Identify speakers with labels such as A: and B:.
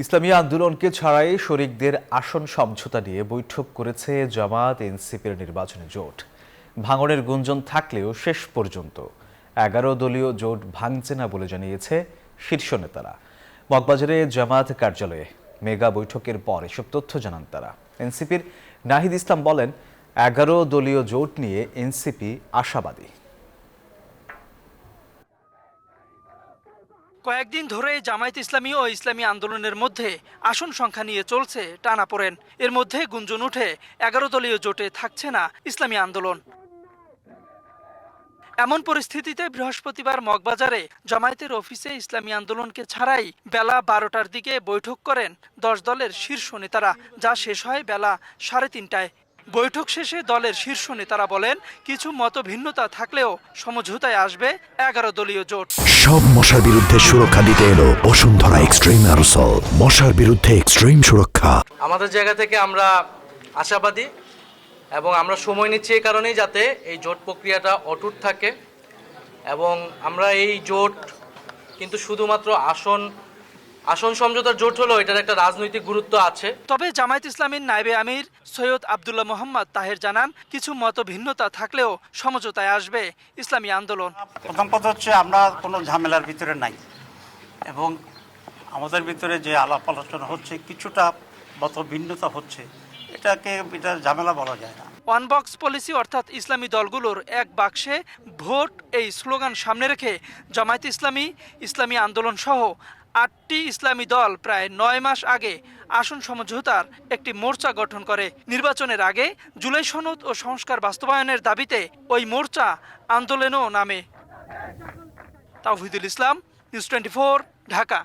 A: ইসলামী আন্দোলনকে ছাড়াই শরিকদের আসন সমঝোতা নিয়ে বৈঠক করেছে জামায়াত এনসিপির নির্বাচনী জোট। ভাঙনের গুঞ্জন থাকলেও শেষ পর্যন্ত 11 দলীয় জোট ভাঙছে না বলে জানিয়েছে শীর্ষ নেতারা। মগবাজারে জামায়াত কার্যালয়ে মেগা বৈঠকের পর এসব তথ্য জানান তারা। এনসিপির নাহিদ ইসলাম বলেন, 11 দলীয় জোট নিয়ে এনসিপি আশাবাদী।
B: কয়েকদিন ধরে জামায়াত ইসলামী ও ইসলামী আন্দোলনের মধ্যে আসন সংখ্যা নিয়ে চলছে টানাপোড়েন। এর মধ্যে গুঞ্জন উঠে 11 দলীয় জোটে থাকছে না ইসলামী আন্দোলন। এমন পরিস্থিতিতে বৃহস্পতিবার মগবাজারে জামায়াতের অফিসে ইসলামী আন্দোলনকে ছাড়াই বেলা 12টার দিকে বৈঠক করেন 10 দলের শীর্ষ নেতারা, যা শেষ হয় বেলা 3:30টায়। বৈঠক শেষে দলের শীর্ষ নেতারা বলেন, কিছু মতভিন্নতা থাকলেও সমঝোতায় আসবে 11 দলীয় জোট।
C: সব মশার বিরুদ্ধে সুরক্ষা দিতে এলো বসুন্ধরা এক্সট্রিম অ্যারোসল। মশার বিরুদ্ধে এক্সট্রিম সুরক্ষা।
D: আমাদের জায়গা থেকে আমরা আশাবাদী এবং আমরা সময় নিচ্ছি এই কারণেই যাতে এই জোট প্রক্রিয়াটা অটুট থাকে এবং আমরা এই জোট কিন্তু শুধুমাত্র আসন সমঝোতার জোট হলো, এটার একটা রাজনৈতিক গুরুত্ব আছে।
B: তবে জামায়াত ইসলামীর নায়েবে আমির সৈয়দ আব্দুল্লাহ মোহাম্মদ তাহের জানান, কিছু মতভিন্নতা থাকলেও সমঝোতায় আসবে ইসলামী আন্দোলন।
E: প্রথম কথা হচ্ছে, আমরা কোনো ঝামেলার ভিতরে নাই এবং আমাদের ভিতরে যে আলাপ আলোচনা হচ্ছে, কিছুটা মতভিন্নতা হচ্ছে, এটা ঝামেলা বলা যায় না।
B: ওয়ান বক্স পলিসি অর্থাৎ ইসলামী দলগুলোর এক বাক্সে ভোট এই স্লোগান সামনে রেখে জামায়াত ইসলামী, ইসলামী আন্দোলন সহ 8টি ইসলামী দল প্রায় 9 মাস আগে আসন সমঝোতার একটি মোর্চা গঠন করে। নির্বাচনের আগে জুলাই সনদ ও সংস্কার বাস্তবায়নের দাবিতে ওই মোর্চা আন্দোলনেও নামে। তাওহিদুল ইসলাম, নিউজ 24, ঢাকা।